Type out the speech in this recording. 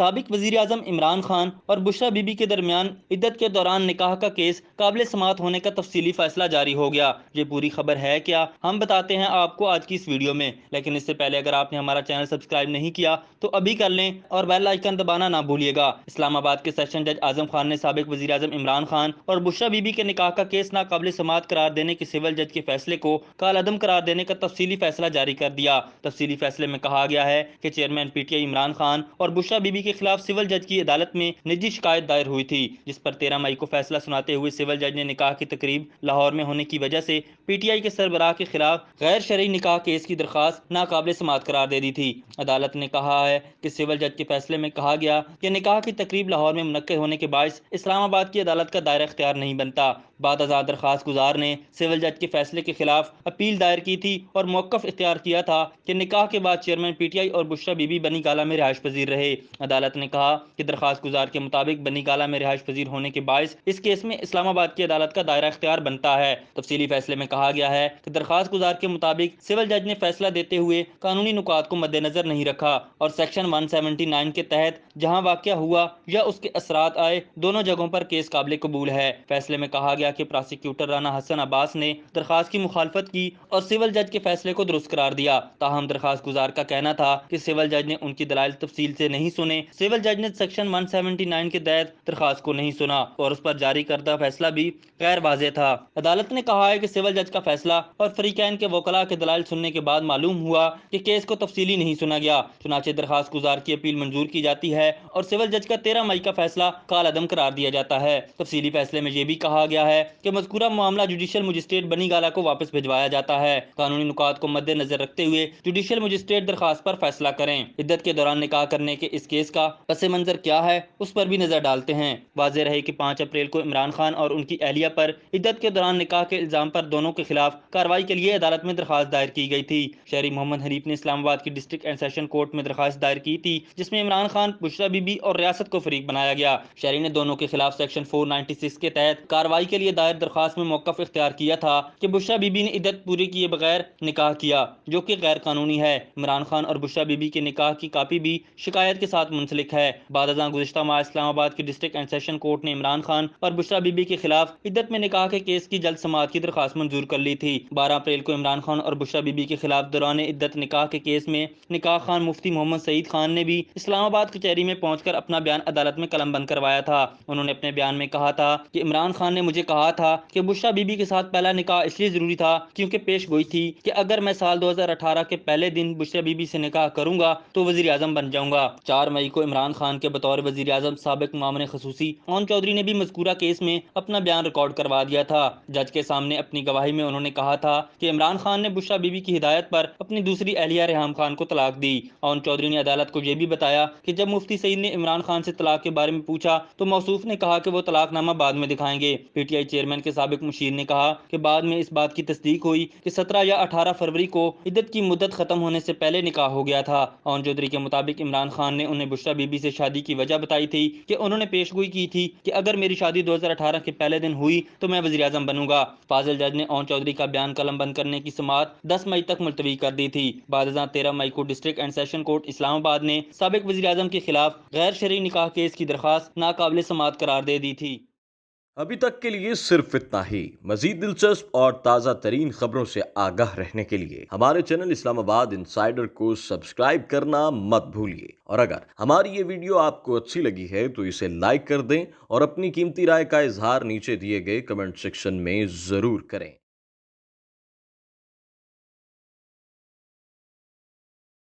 سابق وزیر اعظم عمران خان اور بشرا بی بی کے درمیان عدت کے دوران نکاح کا کیس قابل سماعت ہونے کا تفصیلی فیصلہ جاری ہو گیا۔ یہ پوری خبر ہے کیا، ہم بتاتے ہیں آپ کو آج کی اس ویڈیو میں، لیکن اس سے پہلے اگر آپ نے ہمارا چینل سبسکرائب نہیں کیا تو ابھی کر لیں اور بیل آئیکن دبانا نہ بھولیے گا۔ اسلام آباد کے سیشن جج اعظم خان نے سابق وزیر اعظم عمران خان اور بشرا بی بی کے نکاح کا کیس ناقابل سماعت قرار دینے کے سول جج کے فیصلے کو کالعدم قرار دینے کا تفصیلی فیصلہ جاری کر دیا۔ تفصیلی فیصلے میں کہا گیا ہے کہ chairman P T I Imran Khan اور بشرا بی بی کے خلاف سول جج کی عدالت میں نجی شکایت دائر ہوئی تھی، جس پر 13 مئی کو فیصلہ سناتے ہوئے سول جج نے نکاح کی تقریب لاہور میں ہونے کی وجہ سے پی ٹی آئی کے سربراہ کے خلاف غیر شرعی نکاح کیس کی درخواست ناقابل سماعت قرار دے دی تھی۔ عدالت نے کہا ہے کہ سول جج کے فیصلے میں کہا گیا کہ نکاح کی تقریب لاہور میں منعقد ہونے کے باعث اسلام آباد کی عدالت کا دائرہ اختیار نہیں بنتا۔ بعد ازاں درخواست گزار نے سول جج کے فیصلے کے خلاف اپیل دائر کی تھی اور موقف اختیار کیا تھا کہ نکاح کے بعد چیئرمین پی ٹی آئی اور بشرا بی بی بنی گالہ میں رہائش پذیر رہے۔ عدالت نے کہا کہ درخواست گزار کے مطابق بنی گالہ میں رہائش پذیر ہونے کے باعث اس کیس میں اسلام آباد کی عدالت کا دائرہ اختیار بنتا ہے۔ تفصیلی فیصلے میں کہا گیا ہے کہ درخواست گزار کے مطابق سول جج نے فیصلہ دیتے ہوئے قانونی نکات کو مد نظر نہیں رکھا اور سیکشن 179 کے تحت جہاں واقعہ ہوا یا اس کے اثرات آئے، دونوں جگہوں پر کیس قابل قبول ہے۔ فیصلے میں کہا گیا کہ پراسیکیوٹر رانا حسن عباس نے درخواست کی مخالفت کی اور سول جج کے فیصلے کو درست قرار دیا، تاہم درخواست گزار کا کہنا تھا کہ سول جج نے ان کی دلائل تفصیل سے نہیں سنے۔ سول جج نے سیکشن 179 کے تحت درخواست کو نہیں سنا اور اس پر جاری کردہ فیصلہ بھی غیر واضح تھا۔ عدالت نے کہا ہے کہ سول جج کا فیصلہ اور فریقین کے وکلاء کے دلائل سننے کے بعد معلوم ہوا کہ کیس کو تفصیلی نہیں سنا گیا، چنانچہ درخواست گزار کی اپیل منظور کی جاتی ہے اور سول جج کا 13 مئی کا فیصلہ کالعدم قرار دیا جاتا ہے۔ تفصیلی فیصلے میں یہ بھی کہا گیا ہے کہ مذکورہ معاملہ جوڈیشل مجسٹریٹ بنی گالہ کو واپس بھجوایا جاتا ہے۔ قانونی نکات کو مد نظر رکھتے ہوئے جوڈیشل مجسٹریٹ درخواست پر فیصلہ کریں۔ عدت کے دوران نکاح کرنے کے اس کیس کا پس منظر کیا ہے، اس پر بھی نظر ڈالتے ہیں۔ واضح رہے کہ 5 اپریل کو عمران خان اور ان کی اہلیہ پر عدت کے دوران نکاح کے الزام پر دونوں کے خلاف کارروائی کے لیے عدالت میں درخواست دائر کی گئی تھی۔ شہری محمد حنیف نے اسلام آباد کی ڈسٹرکٹ اینڈ سیشن کورٹ میں درخواست دائر کی تھی، جس میں عمران خان، بشرا بی بی اور ریاست کو فریق بنایا گیا۔ شہری نے دونوں کے خلاف سیکشن 496 کے تحت کارروائی کے لیے دائر درخواست میں موقف اختیار کیا تھا کہ بشرا بی بی نے عدت پوری کیے بغیر نکاح کیا، جو کہ غیر قانونی ہے۔ عمران خان اور بشرا بی بی کے نکاح کی کاپی بھی شکایت کے ساتھ منسلک ہے۔ بعد ازاں گزشتہ ماہ اسلام آباد کی ڈسٹرکٹ اینڈ سیشن کورٹ نے عمران خان اور بشرا بی بی کے خلاف عدت میں نکاح کے کیس کی جلد سماعت کی درخواست منظور کر لی تھی۔ 12 اپریل کو عمران خان اور بشرا بی بی کے خلاف دوران عدت نکاح کے کیس میں نکاح خان مفتی محمد سعید خان نے بھی اسلام آباد کچہری میں پہنچ کر اپنا بیان عدالت میں قلم بند کروایا تھا۔ انہوں نے اپنے بیان میں کہا تھا کہ عمران خان نے مجھے کہا تھا کہ بشرا بی بی کے ساتھ پہلا نکاح اس لیے ضروری تھا کیونکہ پیش گوئی تھی کہ اگر میں سال 2018 کے پہلے دن بشرا بی بی سے نکاح کروں گا تو وزیر اعظم بن جاؤں گا۔ 4 مئی کو عمران خان کے بطور وزیر اعظم سابق معاون خصوصی اون چودھری نے بھی مذکورہ کیس میں اپنا بیان ریکارڈ کروا دیا تھا۔ جج کے سامنے اپنی گواہی میں انہوں نے کہا تھا کہ عمران خان نے بشرا بی بی کی ہدایت پر اپنی دوسری اہلیہ ریحام خان کو طلاق دی۔ اون چودھری نے عدالت کو یہ بھی بتایا کہ جب مفتی سعید نے عمران خان سے طلاق کے بارے میں پوچھا تو موصوف نے کہا کہ وہ طلاق نامہ بعد میں دکھائیں گے۔ پی ٹی آئی چیئرمین کے سابق مشیر نے کہا کہ بعد میں اس بات کی تصدیق ہوئی کہ 17 یا 18 فروری کو عدت کی مدت ختم ہونے سے پہلے نکاح ہو گیا تھا۔ اون چودھری کے مطابق عمران خان نے انہیں بشرا بی بی سے شادی کی وجہ بتائی تھی کہ انہوں نے پیش گوئی کی تھی کہ اگر میری شادی 2018 کے پہلے دن ہوئی تو میں وزیر اعظم بنوں گا۔ فاضل جج نے اون چودھری کا بیان قلم بند کرنے کی سماعت 10 مئی تک ملتوی کر دی تھی۔ بعد ازاں 13 مئی کو ڈسٹرکٹ اینڈ سیشن کورٹ اسلام آباد نے سابق وزیر اعظم کے خلاف غیر شرعی نکاح کیس کی درخواست ناقابل سماعت قرار دے دی تھی۔ ابھی تک کے لیے صرف اتنا ہی۔ مزید دلچسپ اور تازہ ترین خبروں سے آگاہ رہنے کے لیے ہمارے چینل اسلام آباد انسائیڈر کو سبسکرائب کرنا مت بھولیے، اور اگر ہماری یہ ویڈیو آپ کو اچھی لگی ہے تو اسے لائک کر دیں اور اپنی قیمتی رائے کا اظہار نیچے دیے گئے کمنٹ سیکشن میں ضرور کریں۔